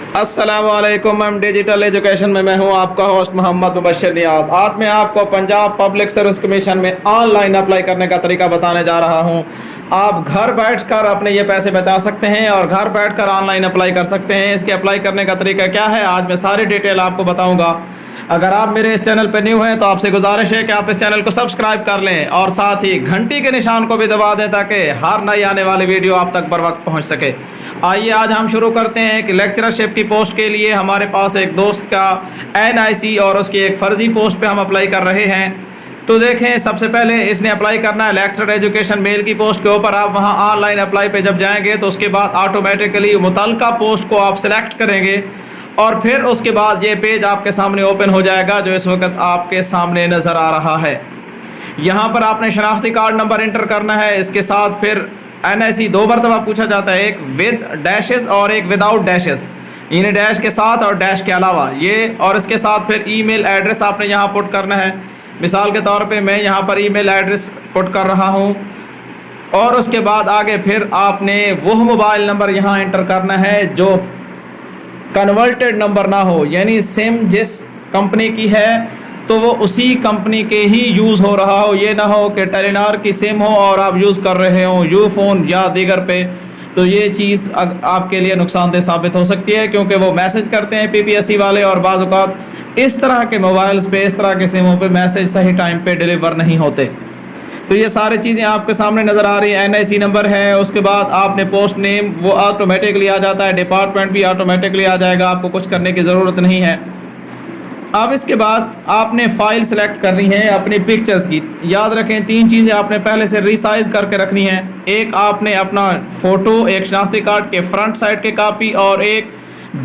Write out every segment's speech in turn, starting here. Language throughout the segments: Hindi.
अस्सलामुअलैकुम। मैम डिजिटल एजुकेशन में मैं हूं आपका होस्ट मोहम्मद मुबशर नियाज। आज मैं आपको पंजाब पब्लिक सर्विस कमीशन में ऑनलाइन अप्लाई करने का तरीका बताने जा रहा हूं। आप घर बैठकर अपने ये पैसे बचा सकते हैं और घर बैठकर ऑनलाइन अप्लाई कर सकते हैं। इसके अप्लाई करने का तरीका क्या है, आज मैं सारी डिटेल आपको बताऊंगा। अगर आप मेरे इस चैनल पर न्यू हैं तो आपसे गुजारिश है कि आप इस चैनल को सब्सक्राइब कर लें और साथ ही घंटी के निशान को भी दबा दें ताकि हर नई आने वाली वीडियो आप तक बर वक्त पहुँच सके। आइए आज हम शुरू करते हैं कि लेक्चरशिप की पोस्ट के लिए हमारे पास एक दोस्त का NIC और उसकी एक फ़र्ज़ी पोस्ट पे हम अप्लाई कर रहे हैं। तो देखें, सबसे पहले इसने अप्लाई करना है लेक्चरर एजुकेशन मेल की पोस्ट के ऊपर। आप वहां ऑनलाइन अप्लाई पे जब जाएंगे तो उसके बाद ऑटोमेटिकली मुतल्लिका पोस्ट को आप सिलेक्ट करेंगे और फिर उसके बाद ये पेज आपके सामने ओपन हो जाएगा जो इस वक्त आपके सामने नज़र आ रहा है। यहाँ पर आपने शनाख्ती कार्ड नंबर इंटर करना है। इसके साथ फिर NIC 2 मरतबा पूछा जाता है, एक विद डैशेस और एक विदाउट डैशेस, यानी डैश के साथ और डैश के अलावा ये। और इसके साथ फिर ईमेल एड्रेस आपने यहाँ पुट करना है। मिसाल के तौर पे मैं यहाँ पर ईमेल एड्रेस पुट कर रहा हूँ और उसके बाद आगे फिर आपने वो मोबाइल नंबर यहाँ इंटर करना है जो कन्वर्टेड नंबर ना हो, यानी सिम जिस कंपनी की है तो वो उसी कंपनी के ही यूज़ हो रहा हो। ये ना हो कि टेलीनॉर की सिम हो और आप यूज़ कर रहे हो यूफोन या दीगर पे, तो ये चीज़ आपके लिए नुकसानदेह साबित हो सकती है क्योंकि वो मैसेज करते हैं PPSC वाले और बाज़ औक़ात इस तरह के मोबाइल्स पे, इस तरह के सिमों पे मैसेज सही टाइम पे डिलीवर नहीं होते। तो ये सारी चीज़ें आपके सामने नज़र आ रही है। NIC नंबर है, उसके बाद आपने पोस्ट नेम वो ऑटोमेटिकली आ जाता है, डिपार्टमेंट भी ऑटोमेटिकली आ जाएगा, आपको कुछ करने की ज़रूरत नहीं है। अब इसके बाद आपने फ़ाइल सेलेक्ट करनी है अपनी पिक्चर्स की। याद रखें 3 चीज़ें आपने पहले से रिसाइज़ करके रखनी है। एक आपने अपना फ़ोटो, एक शनाख्ती कार्ड के फ्रंट साइड की कापी और एक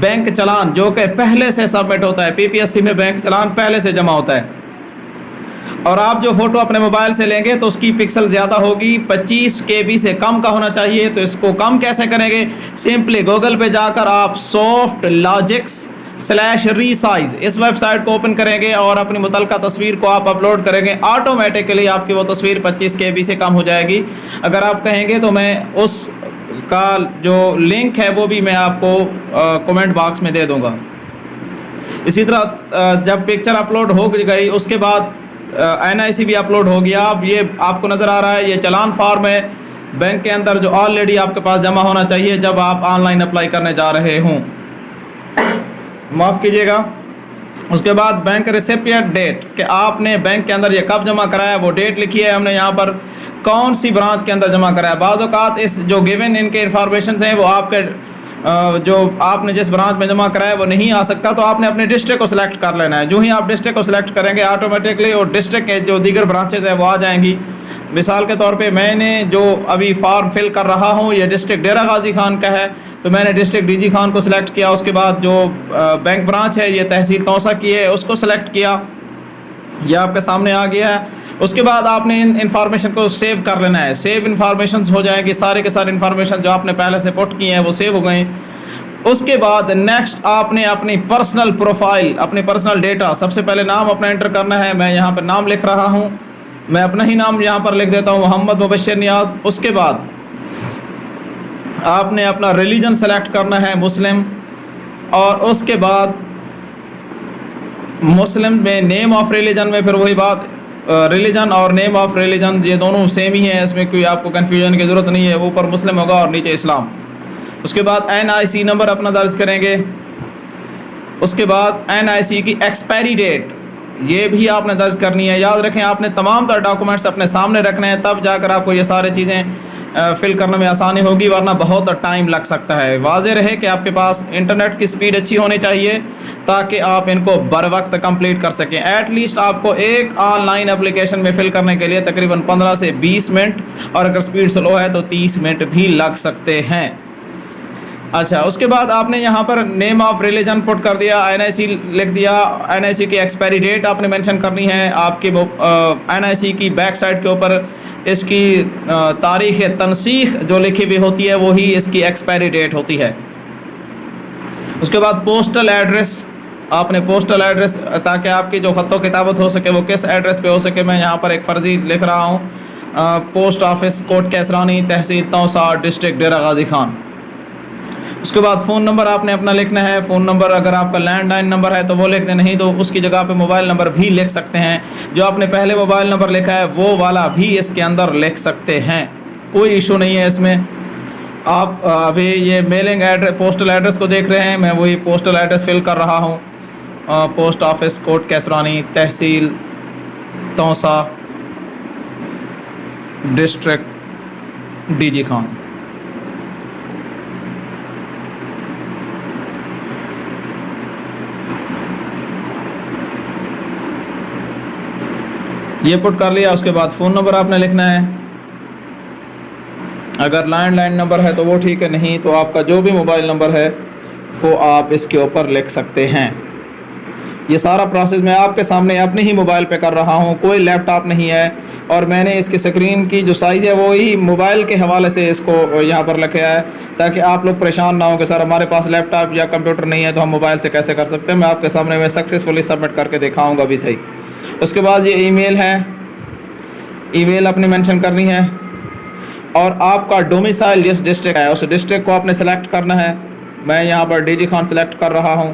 बैंक चालान जो कि पहले से सबमिट होता है। PPSC में बैंक चालान पहले से जमा होता है। और आप जो फ़ोटो अपने मोबाइल से लेंगे तो उसकी पिक्सल ज़्यादा होगी, 25 KB से कम का होना चाहिए। तो इसको कम कैसे करेंगे, सिंपली गूगल पे जाकर आप softlogics/resize इस वेबसाइट को ओपन करेंगे और अपनी मुतल्लिका तस्वीर को आप अपलोड करेंगे। ऑटोमेटिकली आपकी वो तस्वीर 25 KB से कम हो जाएगी। अगर आप कहेंगे तो मैं उस का जो लिंक है वो भी मैं आपको कमेंट बॉक्स में दे दूँगा। इसी तरह जब पिक्चर अपलोड हो गई उसके बाद NIC भी अपलोड हो गया। अब ये आपको नज़र आ रहा है, ये चालान फॉर्म है बैंक के अंदर जो ऑलरेडी आपके पास जमा होना चाहिए जब आप ऑनलाइन अप्लाई करने जा रहे हों। माफ़ कीजिएगा। उसके बाद बैंक रिसिपिएंट डेट कि आपने बैंक के अंदर ये कब जमा कराया, वो डेट लिखी है हमने यहाँ पर, कौन सी ब्रांच के अंदर जमा कराया। बाज़ औक़ात इस जो गिवन इनके इंफॉर्मेशन हैं वो आपके जो आपने जिस ब्रांच में जमा कराया वो नहीं आ सकता, तो आपने अपने डिस्ट्रिक्ट को सिलेक्ट कर लेना है। जो ही आप डिस्ट्रिक्ट को सिलेक्ट करेंगे ऑटोमेटिकली और डिस्ट्रिक्ट के जो दीगर ब्रांचेज़ हैं वो आ जाएंगी। मिसाल के तौर पे मैंने जो अभी फॉर्म फिल कर रहा हूँ ये डिस्ट्रिक्ट डेरा गाजी खान का है, तो मैंने डिस्ट्रिक्ट DG खान को सिलेक्ट किया। उसके बाद जो बैंक ब्रांच है ये तहसील तौसा की है, उसको सिलेक्ट किया, यह आपके सामने आ गया है। उसके बाद आपने इन इंफॉर्मेशन को सेव कर लेना है। सेव इंफॉर्मेशन हो जाएंगी, सारे के सारे इंफॉर्मेशन जो आपने पहले से पुट किए हैं वो सेव हो गए। उसके बाद नेक्स्ट आपने अपनी पर्सनल प्रोफाइल, अपनी पर्सनल डेटा, सबसे पहले नाम अपना एंटर करना है। मैं यहाँ पर नाम लिख रहा हूँ, मैं अपना ही नाम यहाँ पर लिख देता हूँ, मोहम्मद मुबशर नियाज। उसके बाद आपने अपना रिलीजन सेलेक्ट करना है, मुस्लिम। और उसके बाद मुस्लिम में नेम ऑफ रिलीजन में फिर वही बात, रिलीजन और नेम ऑफ रिलीजन ये दोनों सेम ही है, इसमें कोई आपको कन्फ्यूजन की ज़रूरत नहीं है। ऊपर मुस्लिम होगा और नीचे इस्लाम। उसके बाद NIC नंबर अपना दर्ज करेंगे। उसके बाद NIC की एक्सपायरी डेट ये भी आपने दर्ज करनी है। याद रखें आपने तमाम तरह डॉक्यूमेंट्स अपने सामने रखने हैं, तब जाकर आपको ये सारी चीज़ें फिल करने में आसानी होगी, वरना बहुत टाइम लग सकता है। वाज़ेह रहे कि आपके पास इंटरनेट की स्पीड अच्छी होनी चाहिए ताकि आप इनको बर वक्त कंप्लीट कर सकें। एटलीस्ट आपको एक ऑनलाइन एप्लीकेशन में फ़िल करने के लिए तकरीबन 15 से 20 मिनट, और अगर स्पीड स्लो है तो 30 मिनट भी लग सकते हैं। अच्छा, उसके बाद आपने यहाँ पर नेम ऑफ रिलीजन पुट कर दिया, NIC लिख दिया। NIC की एक्सपायरी डेट आपने मेंशन करनी है। आपके NIC की बैक साइड के ऊपर इसकी तारीख़ तनसीख जो लिखी हुई होती है वही इसकी एक्सपायरी डेट होती है। उसके बाद पोस्टल एड्रेस, आपने पोस्टल एड्रेस, ताकि आपकी जो ख़त्तो किताबत हो सके वो किस एड्रेस पे हो सके, मैं यहाँ पर एक फ़र्ज़ी लिख रहा हूँ, पोस्ट ऑफिस कोट कैसरानी, तहसील तौसा, डिस्ट्रिक्ट डेरा गाजी खान। उसके बाद फ़ोन नंबर आपने अपना लिखना है। फ़ोन नंबर अगर आपका लैंडलाइन नंबर है तो वो लिख दें, नहीं तो उसकी जगह पे मोबाइल नंबर भी लिख सकते हैं। जो आपने पहले मोबाइल नंबर लिखा है वो वाला भी इसके अंदर लिख सकते हैं, कोई इशू नहीं है इसमें। आप अभी ये मेलिंग एड्रेस, पोस्टल एड्रेस को देख रहे हैं, मैं वही पोस्टल एड्रेस फिल कर रहा हूँ। पोस्ट ऑफिस, कोट कैसरानी, तहसील तौसा, डिस्ट्रिक्ट डीजी खान। ये पुट कर लिया। उसके बाद फ़ोन नंबर आपने लिखना है। अगर लैंडलाइन नंबर है तो वो ठीक है, नहीं तो आपका जो भी मोबाइल नंबर है वो आप इसके ऊपर लिख सकते हैं। ये सारा प्रोसेस मैं आपके सामने अपने ही मोबाइल पे कर रहा हूँ, कोई लैपटॉप नहीं है। और मैंने इसकी स्क्रीन की जो साइज़ है वो ही मोबाइल के हवाले से इसको यहाँ पर लिखा है, ताकि आप लोग परेशान ना हो कि सर हमारे पास लैपटॉप या कंप्यूटर नहीं है तो हम मोबाइल से कैसे कर सकते हैं। मैं आपके सामने मैं सक्सेसफुली सबमिट करके दिखाऊँगा भी सही। उसके बाद ये ईमेल है, ईमेल अपनी मेंशन करनी है। और आपका डोमिसाइल जिस डिस्ट्रिक्ट है उस डिस्ट्रिक्ट को आपने सेलेक्ट करना है। मैं यहाँ पर डीजी खान सेलेक्ट कर रहा हूँ।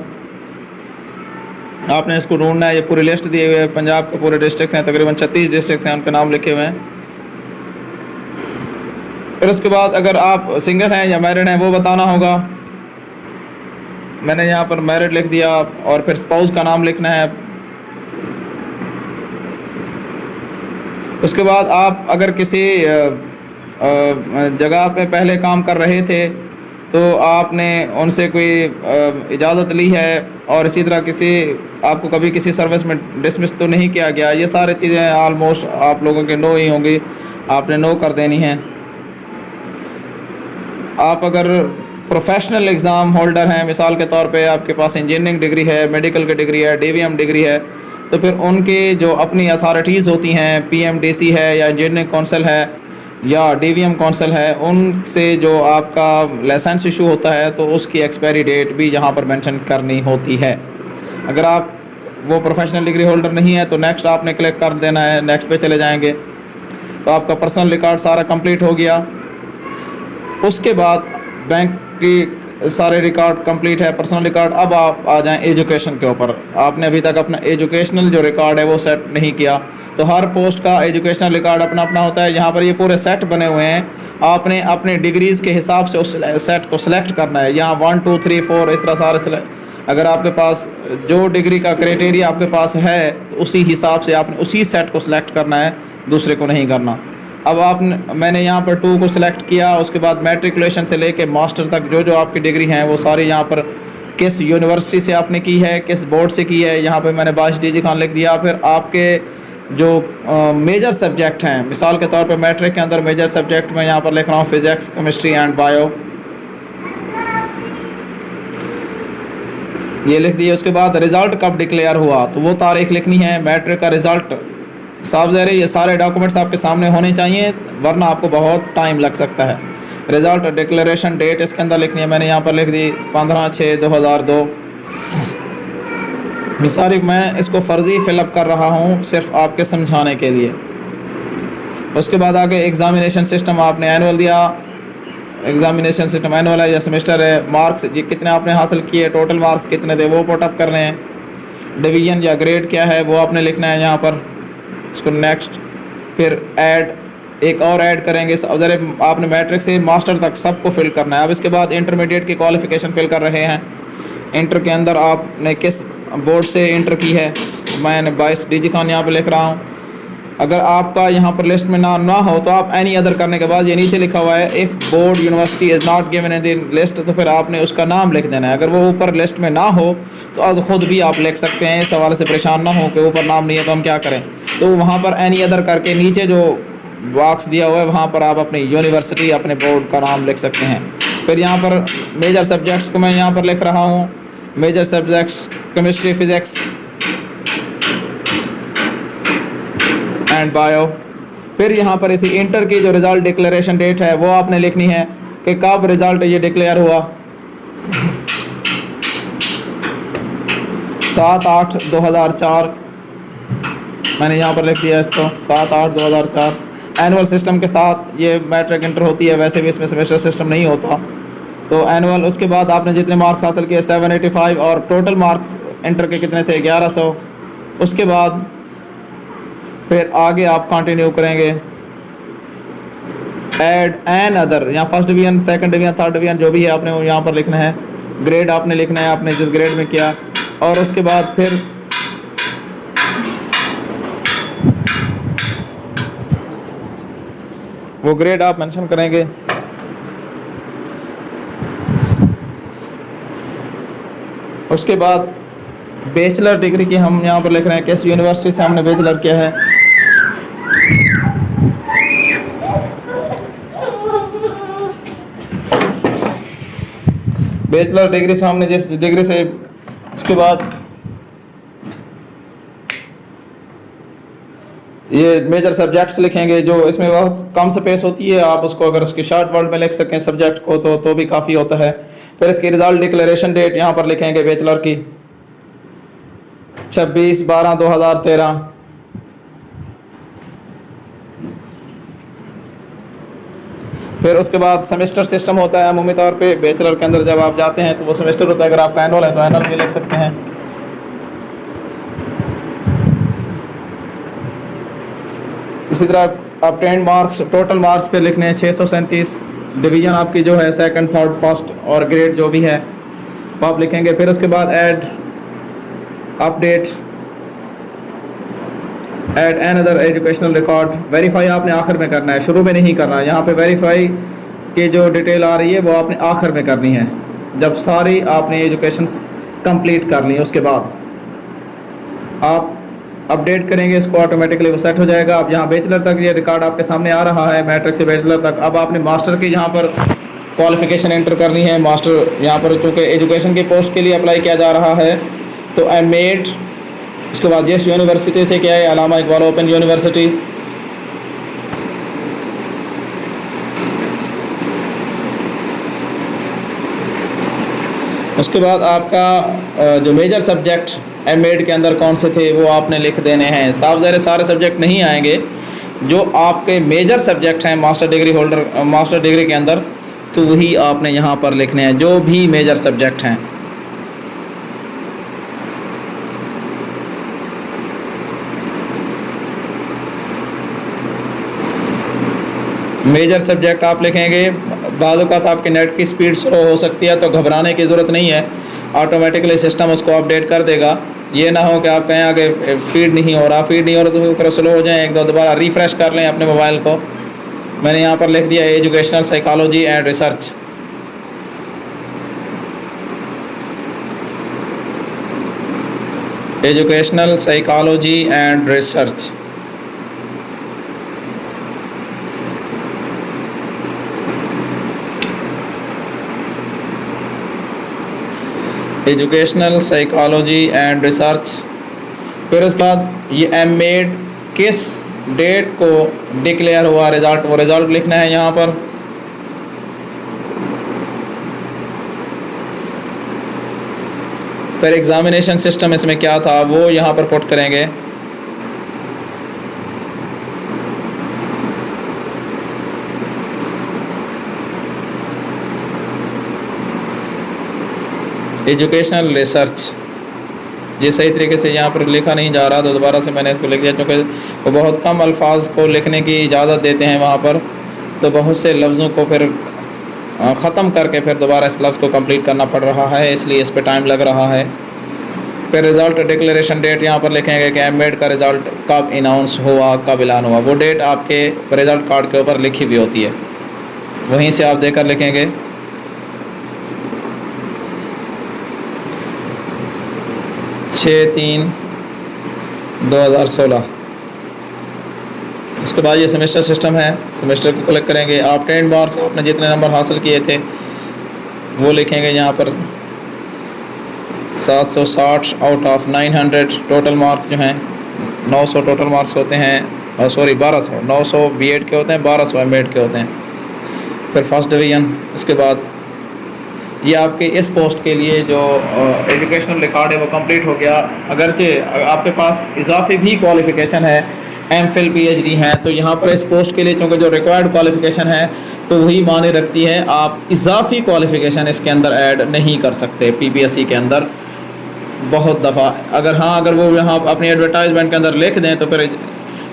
आपने इसको ढूंढना है। ये पूरी लिस्ट दिए हुए हैं, पंजाब के पूरे डिस्ट्रिक्ट हैं, तकरीबन 36 डिस्ट्रिक्ट हैं, उनके नाम लिखे हुए हैं। फिर उसके बाद अगर आप सिंगल हैं या मैरिड हैं वो बताना होगा। मैंने यहाँ पर मैरिड लिख दिया। और फिर स्पाउस का नाम लिखना है। उसके बाद आप अगर किसी जगह पे पहले काम कर रहे थे तो आपने उनसे कोई इजाज़त ली है, और इसी तरह आपको कभी किसी सर्विस में डिसमिस तो नहीं किया गया। ये सारी चीज़ें आलमोस्ट आप लोगों के नो ही होंगी, आपने नो कर देनी है। आप अगर प्रोफेशनल एग्ज़ाम होल्डर हैं, मिसाल के तौर पे आपके पास इंजीनियरिंग डिग्री है, मेडिकल की डिग्री है, डीवीएम डिग्री है, तो फिर उनके जो अपनी अथॉरिटीज़ होती हैं, पीएमडीसी है या इंजीनियरिंग काउंसिल है या डीवीएम काउंसिल है, उनसे जो आपका लाइसेंस इशू होता है तो उसकी एक्सपायरी डेट भी यहाँ पर मेंशन करनी होती है। अगर आप वो प्रोफेशनल डिग्री होल्डर नहीं है तो नेक्स्ट आपने क्लिक कर देना है, नेक्स्ट पे चले जाएंगे तो आपका पर्सनल रिकॉर्ड सारा कंप्लीट हो गया। उसके बाद बैंक की सारे रिकॉर्ड कंप्लीट है, पर्सनल रिकॉर्ड। अब आप आ जाएं एजुकेशन के ऊपर। आपने अभी तक अपना एजुकेशनल जो रिकॉर्ड है वो सेट नहीं किया, तो हर पोस्ट का एजुकेशनल रिकॉर्ड अपना अपना होता है। यहाँ पर ये पूरे सेट बने हुए हैं, आपने अपने डिग्रीज़ के हिसाब से उस सेट को सिलेक्ट करना है। यहाँ 1 2 3 4 इस तरह सारे अगर आपके पास जो डिग्री का क्राइटेरिया आपके पास है तो उसी हिसाब से आपने उसी सेट को सिलेक्ट करना है, दूसरे को नहीं करना। अब मैंने यहाँ पर 2 को सिलेक्ट किया। उसके बाद मैट्रिकुलेशन से लेके मास्टर तक जो आपकी डिग्री हैं वो सारी यहाँ पर किस यूनिवर्सिटी से आपने की है, किस बोर्ड से की है, यहाँ पर मैंने बाश डीजी खान लिख दिया। फिर आपके जो मेजर सब्जेक्ट हैं, मिसाल के तौर पर मैट्रिक के अंदर मेजर सब्जेक्ट मैं यहाँ पर लिख रहा हूँ फिज़िक्स, केमिस्ट्री एंड बायो, ये लिख दिए। उसके बाद रिज़ल्ट कब डिक्लेयर हुआ तो वो तारीख लिखनी है। मैट्रिक का रिज़ल्ट साफ ज़ाहिर, ये सारे डॉक्यूमेंट्स आपके सामने होने चाहिए, वरना आपको बहुत टाइम लग सकता है। रिज़ल्ट डिक्लेरेशन डेट इसके अंदर लिखनी है, मैंने यहाँ पर लिख दी 15/6/2002। ये सारी मैं इसको फ़र्ज़ी फ़िलअप कर रहा हूँ सिर्फ आपके समझाने के लिए। उसके बाद आगे एग्ज़ामिनेशन सिस्टम आपने एनुअल दिया। एग्ज़ामिनेशन सिस्टम एनुअल है या सेमेस्टर है। मार्क्स ये कितने आपने हासिल किए, टोटल मार्क्स कितने थे वो पुट अप करने हैं। डिवीज़न या ग्रेड क्या है वो आपने लिखना है यहाँ पर। इसको नेक्स्ट, फिर ऐड, एक और ऐड करेंगे। ज़रा आपने मैट्रिक से मास्टर तक सबको फिल करना है। अब इसके बाद इंटरमीडिएट की क्वालिफ़िकेशन फिल कर रहे हैं। इंटर के अंदर आपने किस बोर्ड से इंटर की है, मैंने 22 डीजी खान यहाँ पे लिख रहा हूँ। अगर आपका यहाँ पर लिस्ट में नाम ना हो तो आप एनी अदर करने के बाद ये नीचे लिखा हुआ है if board university is not given in the list, तो फिर आपने उसका नाम लिख देना है। अगर वो ऊपर लिस्ट में ना हो तो आज ख़ुद भी आप लिख सकते हैं, इस हवाले से परेशान ना हो कि ऊपर नाम नहीं है तो हम क्या करें। तो वहाँ पर एनी अदर करके नीचे जो बॉक्स दिया हुआ है वहाँ पर आप अपनी यूनिवर्सिटी, अपने बोर्ड का नाम लिख सकते हैं। फिर यहाँ पर मेजर सब्जेक्ट्स को मैं यहाँ पर लिख रहा हूँ। Major subjects chemistry, physics and bio. फिर यहाँ पर इसी इंटर की जो रिज़ल्ट डिक्लेरेशन डेट है वो आपने लिखनी है कि कब रिज़ल्ट ये डिक्लेयर हुआ। 7/8/2004 मैंने यहाँ पर लिख दिया इसको, 7/8/2004। एनुअल सिस्टम के साथ ये मैट्रिक इंटर होती है, वैसे भी इसमें सेमेस्टर सिस्टम नहीं होता। तो एनुअल, उसके बाद आपने जितने मार्क्स हासिल किए 785 और टोटल मार्क्स इंटर के कितने थे 1100। उसके बाद फिर आगे आप कंटिन्यू करेंगे ऐड एन अदर, यहाँ first division, second division, third division जो भी है आपने वो यहाँ पर लिखना है। ग्रेड आपने लिखना है, आपने जिस ग्रेड में किया, और उसके बाद फिर वो ग्रेड आप मेंशन करेंगे। उसके बाद बैचलर डिग्री की हम यहाँ पर लिख रहे हैं किस यूनिवर्सिटी से हमने बैचलर किया है। बैचलर डिग्री से हमने जिस डिग्री से, उसके बाद ये मेजर सब्जेक्ट्स लिखेंगे जो इसमें बहुत कम स्पेस होती है, आप उसको अगर उसकी शॉर्ट वर्ड में लिख सकें सब्जेक्ट को तो भी काफ़ी होता है। फिर इसकी रिजल्ट डिक्लेरेशन डेट यहाँ पर लिखेंगे बैचलर की 26/12/2013। फिर उसके बाद सेमेस्टर सिस्टम होता है अमूमी तौर पे बैचलर के अंदर, जब आप जाते हैं तो वो सेमेस्टर होता है। अगर आपका एनुअल है तो एनुअल भी लिख सकते हैं। इसी तरह ऑब्टेन्ड मार्क्स, टोटल मार्क्स पे लिखने हैं 637। डिवीज़न आपकी जो है सेकंड, थर्ड, फर्स्ट और ग्रेड जो भी है वो आप लिखेंगे। फिर उसके बाद add N other educational record. Verify आपने आखिर में करना है, शुरू में नहीं करना। यहाँ पे वेरीफाई की जो डिटेल आ रही है वो आपने आखिर में करनी है, जब सारी आपने एजुकेशन कंप्लीट कर ली उसके बाद आप अपडेट करेंगे इसको, ऑटोमेटिकली वो सेट हो जाएगा। अब यहाँ बैचलर तक ये रिकॉर्ड आपके सामने आ रहा है, मैट्रिक से बैचलर तक। अब आपने मास्टर की यहाँ पर क्वालिफिकेशन एंटर करनी है। मास्टर यहाँ पर चूँकि एजुकेशन की पोस्ट के लिए अप्लाई किया जा रहा है तो एम.एड, उसके बाद जिस यूनिवर्सिटी से क्या है, अल्लामा इकबाल ओपन यूनिवर्सिटी। उसके बाद आपका जो मेजर सब्जेक्ट एम.एड के अंदर कौन से थे वो आपने लिख देने हैं। साफ ज़ाहिर सारे सब्जेक्ट नहीं आएंगे, जो आपके मेजर सब्जेक्ट हैं master degree holder, master degree के अंदर, तो वही आपने यहाँ पर लिखने हैं, जो भी मेजर सब्जेक्ट हैं। मेजर सब्जेक्ट आप लिखेंगे। बाज़ औक़ात आपके नेट की स्पीड स्लो हो सकती है तो घबराने की ज़रूरत नहीं है, ऑटोमेटिकली सिस्टम उसको अपडेट कर देगा। ये ना हो कि आप कहें आगे फीड नहीं हो रहा तो थोड़ा स्लो हो जाए, एक दो दोबारा रिफ़्रेश कर लें अपने मोबाइल को। मैंने यहाँ पर लिख दिया educational psychology and research. Educational psychology and research. Educational psychology and research. फिर उसके बाद ये एम.एड किस डेट को डिक्लेयर हुआ रिज़ल्ट, वो रिज़ल्ट लिखना है यहाँ पर। फिर एग्ज़ामिनेशन सिस्टम इसमें क्या था वो यहाँ पर पुट करेंगे। एजुकेशनल रिसर्च, ये सही तरीके से यहाँ पर लिखा नहीं जा रहा तो दोबारा से मैंने इसको लिख दिया, क्योंकि वो बहुत कम अल्फाज को लिखने की इजाज़त देते हैं वहाँ पर, तो बहुत से लफ्ज़ों को फिर ख़त्म करके फिर दोबारा इस लफ्ज़ को कंप्लीट करना पड़ रहा है, इसलिए इस पर टाइम लग रहा है। फिर रिज़ल्ट डिक्लेरेशन डेट यहाँ पर लिखेंगे कि एम.एड का रिज़ल्ट कब अनाउंस हुआ, कब ऐलान हुआ। वो डेट आपके रिज़ल्ट कार्ड के ऊपर लिखी हुई होती है, वहीं से आप देकर लिखेंगे। छः 3/2016। इसके बाद ये सेमेस्टर सिस्टम है, सेमेस्टर को क्लिक करेंगे। आप 10 मार्क्स आपने जितने नंबर हासिल किए थे वो लिखेंगे यहाँ पर 760 आउट ऑफ 900। टोटल मार्क्स जो हैं 900 टोटल मार्क्स होते हैं, सॉरी 1200, 900 बी.एड के होते हैं, 1200 एम.एड के होते हैं। फिर फर्स्ट डिवीज़न। इसके बाद ये आपके इस पोस्ट के लिए जो एजुकेशनल रिकॉर्ड है वो कंप्लीट हो गया। अगरचे आपके पास इजाफी भी क्वालिफ़िकेशन है, एमफिल पीएचडी हैं, तो यहाँ पर इस पोस्ट के लिए चूँकि जो रिक्वायर्ड क्वालिफ़िकेशन है तो वही माने रखती है, आप इजाफी क्वालिफ़िकेशन इसके अंदर ऐड नहीं कर सकते पीपीएससी के अंदर। बहुत दफ़ा अगर वो यहाँ अपनी एडवर्टाइजमेंट के अंदर लिख दें तो फिर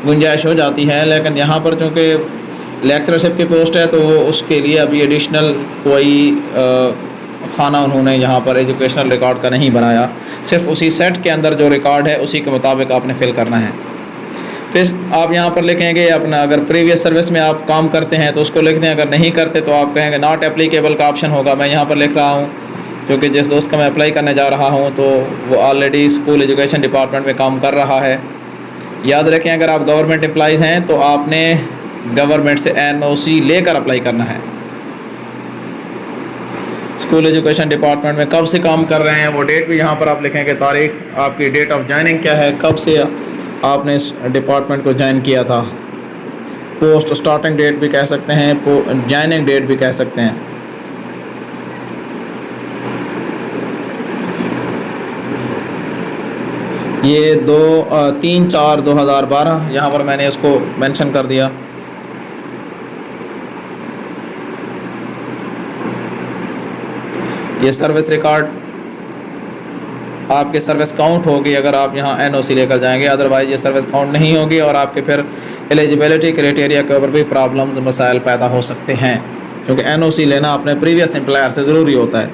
गुंजाइश हो जाती है, लेकिन यहाँ पर चूँकि लेक्चरशिप की पोस्ट है तो उसके लिए अभी एडिशनल कोई खाना उन्होंने यहाँ पर एजुकेशनल रिकॉर्ड का नहीं बनाया, सिर्फ उसी सेट के अंदर जो रिकॉर्ड है उसी के मुताबिक आपने फिल करना है। फिर आप यहाँ पर लिखेंगे अपना, अगर प्रीवियस सर्विस में आप काम करते हैं तो उसको लिख दें, अगर नहीं करते तो आप कहेंगे नॉट एप्लीकेबल का ऑप्शन होगा। मैं यहाँ पर लिख रहा हूँ क्योंकि जिस दोस्त का मैं अप्लाई करने जा रहा हूँ तो वो ऑलरेडी स्कूल एजुकेशन डिपार्टमेंट में काम कर रहा है। याद रखें, अगर आप गवर्नमेंट एम्प्लॉइज़ हैं तो आपने गवर्नमेंट से NOC लेकर अप्लाई करना है। स्कूल एजुकेशन डिपार्टमेंट में कब से काम कर रहे हैं वो डेट भी यहाँ पर आप लिखेंगे, तारीख, आपकी डेट ऑफ ज्वाइनिंग क्या है, कब से आपने इस डिपार्टमेंट को ज्वाइन किया था। पोस्ट स्टार्टिंग डेट भी कह सकते हैं, ज्वाइनिंग डेट भी कह सकते हैं। ये 3/4/2012 यहाँ पर मैंने इसको मेंशन कर दिया। ये सर्विस रिकॉर्ड आपके सर्विस काउंट होगी अगर आप यहाँ NOC लेकर जाएंगे, अदरवाइज़ ये सर्विस काउंट नहीं होगी और आपके फिर एलिजिबिलिटी क्राइटेरिया के ऊपर भी प्रॉब्लम्स मसाइल पैदा हो सकते हैं, क्योंकि NOC लेना अपने प्रीवियस एम्प्लॉयर से ज़रूरी होता है।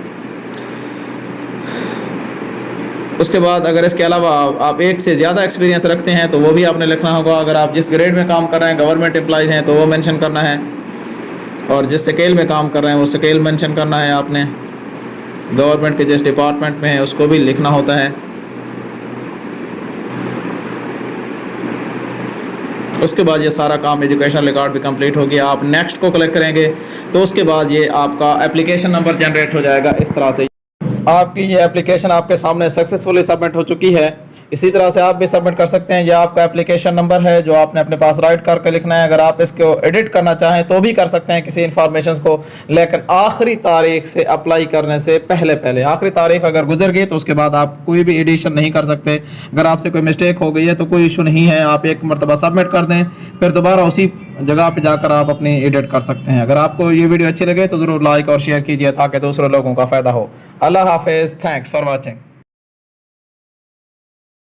उसके बाद अगर इसके अलावा आप एक से ज़्यादा एक्सपीरियंस रखते हैं तो वो भी आपने लिखना होगा। अगर आप जिस ग्रेड में काम कर रहे हैं, गवर्नमेंट एम्प्लॉइज़ हैं, तो वो मेंशन करना है, और जिस स्केल में काम कर रहे हैं वो स्केल मेंशन करना है आपने। गवर्नमेंट के जिस डिपार्टमेंट में है उसको भी लिखना होता है। उसके बाद ये सारा काम एजुकेशन रिकॉर्ड भी कंप्लीट हो गया। आप नेक्स्ट को क्लिक करेंगे तो उसके बाद ये आपका एप्लीकेशन नंबर जनरेट हो जाएगा। इस तरह से आपकी ये एप्लीकेशन आपके सामने सक्सेसफुली सबमिट हो चुकी है। इसी तरह से आप भी सबमिट कर सकते हैं। ये आपका एप्लीकेशन नंबर है जो आपने अपने पास राइट करके लिखना है। अगर आप इसको एडिट करना चाहें तो भी कर सकते हैं किसी इन्फॉर्मेशन को, लेकिन आखिरी तारीख से अप्लाई करने से पहले आखिरी तारीख अगर गुजर गई तो उसके बाद आप कोई भी एडिशन नहीं कर सकते। अगर आपसे कोई मिस्टेक हो गई है तो कोई इशू नहीं है, आप एक मरतबा सबमिट कर दें, फिर दोबारा उसी जगह पर जाकर आप अपनी एडिट कर सकते हैं। अगर आपको ये वीडियो अच्छी लगे तो ज़रूर लाइक और शेयर कीजिए ताकि दूसरे लोगों का फ़ायदा हो। अल्लाह हाफिज़, थैंक्स फॉर वॉचिंग।